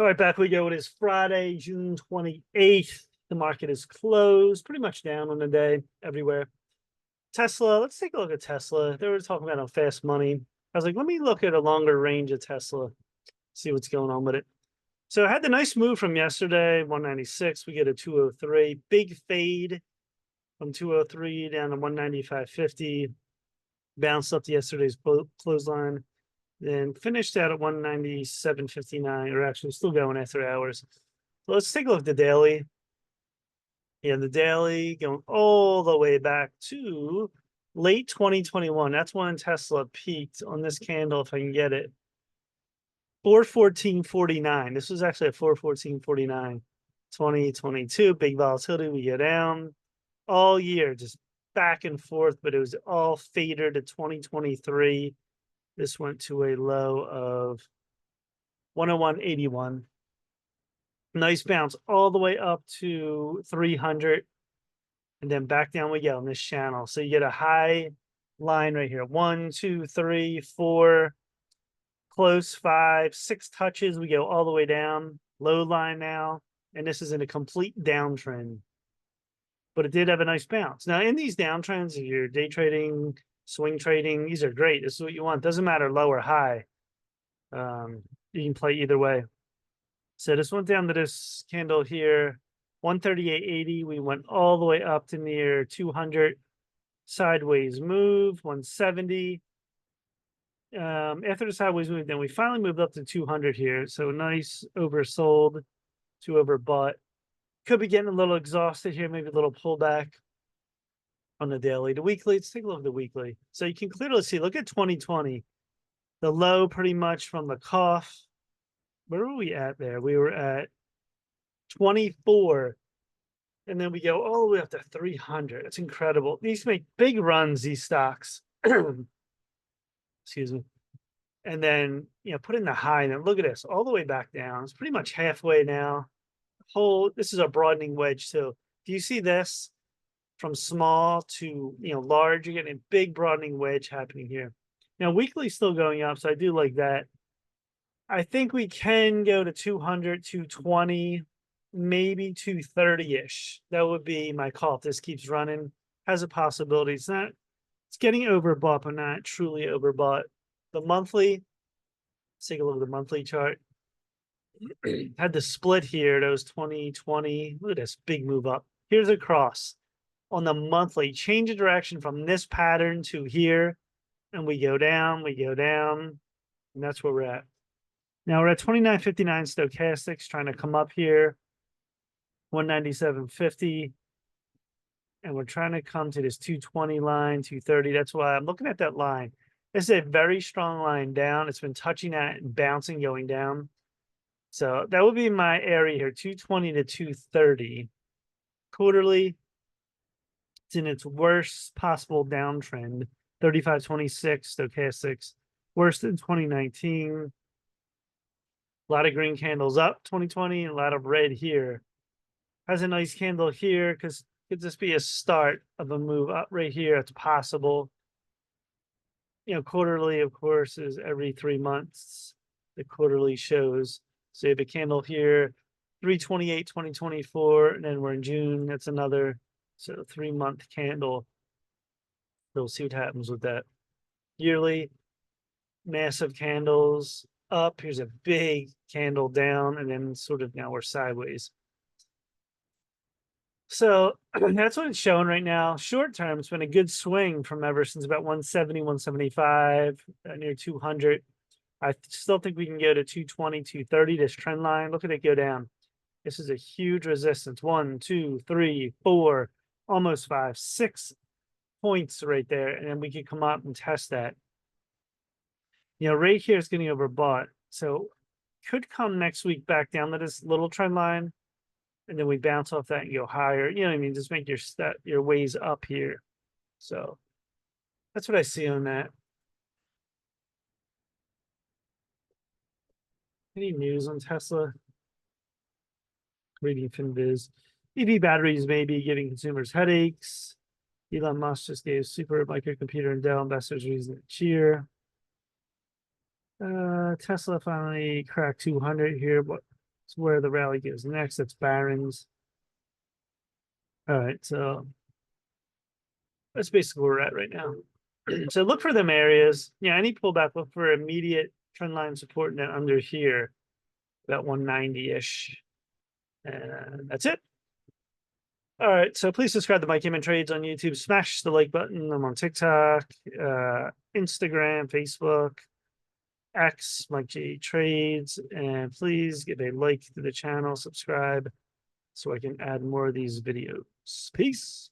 All right, back we go. It is Friday, June 28th. The market is closed, pretty much down on the day everywhere. Tesla, let's take a look at Tesla. They were talking about on fast money. I was like, let me look at a longer range of Tesla, see what's going on with it. So I had the nice move from yesterday, 196. We get a 203. Big fade from 203 down to 195.50. Bounced up to yesterday's clothesline. Then finished out at 197.59, or actually still going after hours. So let's take a look at the daily. Yeah, the daily going all the way back to late 2021. That's when Tesla peaked on this candle, if I can get it. 414.49. This was actually at 414.49. 2022, big volatility. We go down all year, just back and forth, but it was all fader to 2023. This went to a low of 101.81. Nice bounce all the way up to 300. And then back down we go on this channel. So you get a high line right here. 1, 2, 3, 4, close 5, 6 touches. We go all the way down. Low line now. And this is in a complete downtrend. But it did have a nice bounce. Now, in these downtrends, if you're day trading, swing trading, these are great. This is what you want. Doesn't matter low or high. You can play either way. So this went down to this candle here, 138.80. We went all the way up to near 200. Sideways move, 170. After the sideways move, then we finally moved up to 200 here. So nice oversold to overbought. Could be getting a little exhausted here, maybe a little pullback on the daily. The weekly, let's take a look at the weekly. So you can clearly see, look at 2020. The low pretty much from the cough. Where were we at there? We were at 24. And then we go all the way up to 300. It's incredible. These make big runs, these stocks. Excuse me. And then, put in the high. And then look at this, all the way back down. It's pretty much halfway now. This is a broadening wedge. So do you see this from small to, large? You're getting a big broadening wedge happening here. Now, weekly still going up. So I do like that. I think we can go to 200, 220, maybe 230-ish. That would be my call if this keeps running. Has a possibility. It's getting overbought, but not truly overbought. The monthly, let's take a look at the monthly chart. Had the split here. That was 2020. Look at this big move up. Here's a cross on the monthly. Change of direction from this pattern to here. And we go down, and that's where we're at. Now we're at 29.59 stochastics, trying to come up here. 197.50. And we're trying to come to this 220 line, 230. That's why I'm looking at that line. This is a very strong line down. It's been touching that and bouncing, going down. So that would be my area here, 220 to 230. Quarterly, it's in its worst possible downtrend. 35.26 stochastics, worse than 2019. A lot of green candles up 2020, and a lot of red here. Has a nice candle here because could this be a start of a move up right here? It's possible. Quarterly, of course, is every 3 months. The quarterly shows. So you have a candle here, 3/28, 2024, and then we're in June. That's another 3-month candle. We'll see what happens with that. Yearly, massive candles up. Here's a big candle down, and then sort of now we're sideways. So that's what it's showing right now. Short term, it's been a good swing from ever since about 170, 175, near 200. I still think we can go to 220, 230, this trend line. Look at it go down. This is a huge resistance. 1, 2, 3, 4, almost 5, 6 points right there. And then we could come up and test that. Right here is getting overbought. So could come next week back down to this little trend line. And then we bounce off that and go higher. You know what I mean? Just make your ways up here. So that's what I see on that. Any news on Tesla? Reading FinViz. EV batteries may be giving consumers headaches. Elon Musk just gave super microcomputer and Dell investors reason to cheer. Tesla finally cracked 200 here, but It's where the rally goes next. That's Barron's. All right, so that's basically where we're at right now. So look for them areas. Yeah, any pullback, look for immediate trend line support and then under here, about 190-ish. And that's it. All right, so please subscribe to Mike Heyman Trades on YouTube. Smash the like button. I'm on TikTok, Instagram, Facebook, X, Mike J Trades, and please give a like to the channel, subscribe, so I can add more of these videos. Peace.